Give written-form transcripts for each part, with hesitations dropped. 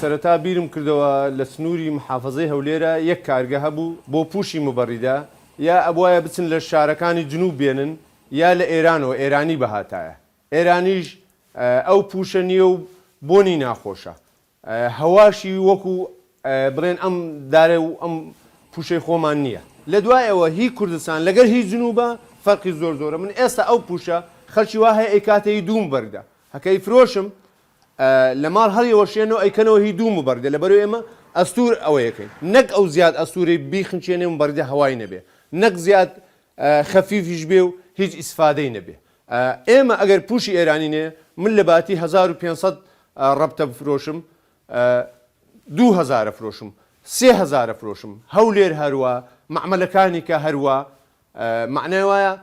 سەرەتا بیرم کردەوە لە سنووری محافەزەی هەولێرە یەک کارگە هەبوو بۆ پوشی مبەڕیدا یا ئەبوایە بچن لە شارەکانی جنوب بێنن یا لە ئێرانەوە ئێرانی بەهاتایە ئێرانیش ئەو پوشە نییە و بۆنی ناخۆشە هەواشی وەکو بڵێن ئەم دارێ و ئەم پوشەی خۆمان نییە لە دوایەوە هی کوردستان لەگەر هی جنوبە فەرقی زۆر زۆرە من ئێستا ئەو پوشە خەڵکی وا هەیە ئەیکاتەی دووم بەردا هەکەی فرۆشم لە ماڵ هەڵیەوەشێنەوە ئەیکەنەوە هی دووم بەردە لەبەرەوەی ئێمە ئەستور ئەوەیەکەین نەک ئەو زیاد ئەستوری بیخنچێنێ و بەردە هەوای نەبێ نەک زیاد خەفیفیش بێ و هیچ ئیسفادەی نەبێ ئێمە ئەگەر پوشی ئێرانینێ من لە باتی 1500 ڕەبتە بفرۆشم 2000 فرۆشم 3000 فرۆشم هەولێر هەروە معمەلەکانی کە هەروە معنای وایە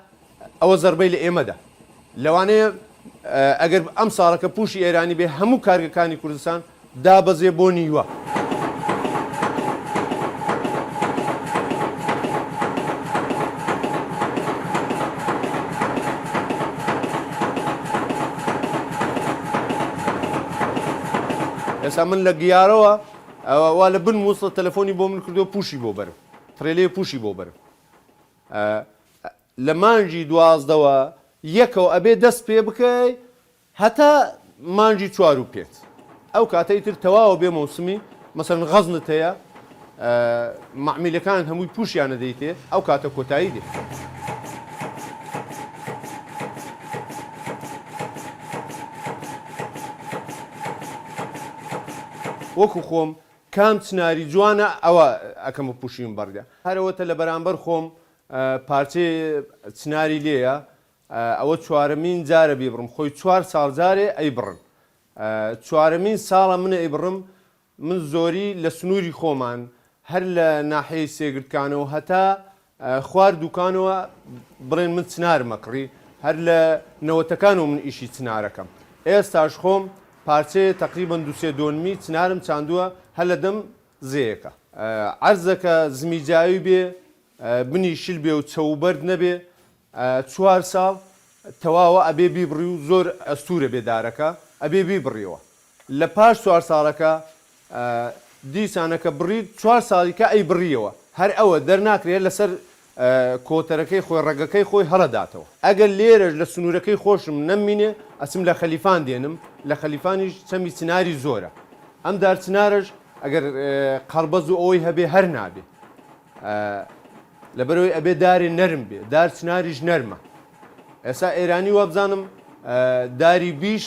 ئەوە زەربەی لە ئێمەدا لەوانەیە ئەگەر ئەم ساڵەکە پوشی ئێرانی بێ هەموو کارگەکانی کوردستان دابەزێ بۆ نیوە ئێستا من لە گیارەوە وا لە بن مووسڵە تەلەفۆنی بۆ من کردو پوشی بۆ بەرم ترێلەیە پوشی بۆ بەرم لە مانجی دوازدەوە یەکەوە ئەبێ دەست پێ بکەی هەتا مانجی چوار و پێت ئەو کاتەی تر تەواوە بێ مەوسمی مەسەڵەن غەزنت هەیە معمیلەکان هەمووی پوشیانە دەیتێ ئەو کاتە کۆتایی دێ وەکو خۆم کام چناری جوانە ئەوە ئەکەمە پوشیم بەردە هەرەوەتە لە بەرامبەر خۆم پارچەی چناری لێیە ئەوە چوارەمین جارە بێ بڕم خۆی 4 ساڵ جارێ ئەی بڕن چوارەمین ساڵە منە ئەی بڕم من زۆری لە سنووری خۆمان هەر لە ناحەیە سێگرتکانەوە هەتا خوار دوکانەوە بڵێن من چنارمە کڕی هەر لە نەوەتەکانەوە من ئیشی چنارەکەم ئێستاش خۆم پارچەیە تقریبا 2.5 چنارم چاندووە هەر لە دەم زەیەکە عەرزەکە زمیجاوی بێ بنی شل بێ و چەوبەرد نەبێ 4 ساڵ تەواوە ئەبێ بیبڕی و زۆر ئەستورە بێدارەکە ئەبێ بیبڕیەوە لە پاش 4 ساڵەکە دیسانەکە بڕید 4 ساڵیکە ئەی بڕیەوە هەر ئەوە دەرناکرێت لەسەر کۆتەرەکەی خۆی ڕێگەکەی خۆی هەڵەداتەوە ئەگەر لێرەش لە سنوورەکەی خۆشم نەمینێ ئەچم لە خەلیفان دێنم لە خەلیفانیش چەمی چناری زۆرە ئەم دارچنارش ئەگەر قەڵبەز و ئەوەی هەبێ هەر نابێ لەبەرەوەی ئەبێ دارێ نەرم بێ دار چناریش نەرمە ئێستا ئێرانی وا بزانم داری بیش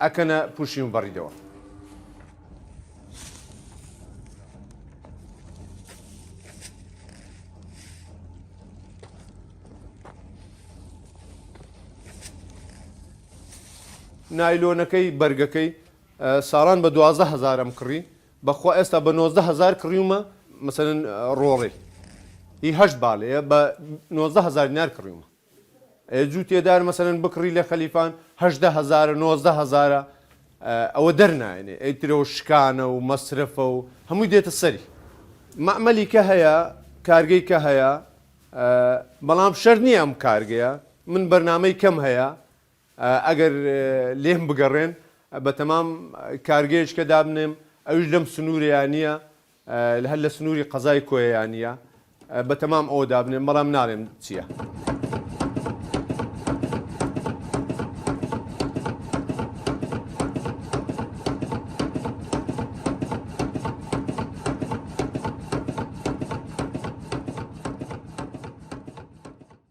ئەکەنە پوشیم بەڕیدەوە نایلۆنەکەی بەرگەکەی ساڵان بە 12,000 کڕی بەخوا ئێستا بە 19,000 کڕیومە مەسەرەن ڕۆڕێ هی 8 باڵەیە بە 19,000 دینار کڕیومە جوو تێدار مەسەرەن بکڕی لە خەلیفان 18,000 19,000 ئەوە دەرنایێنێ ئەیترەوە شکانە و مەسرفە و هەمووی دێتە سەری مەعمەلی کە هەیە کارگەی کە هەیە بەڵام شەر نییە ئەم کارگەیە من بەرنامەی کەم هەیە ئەگەر لێم بگەڕێن بە تەمام کارگەیەش کە دابنێم ئەوش لەم سنوورەیان نییە هەر لە سنووری قەزای کۆیەیان نییە بە تەمام ئەوە دابنێم بەڵام ناڵێم چییە.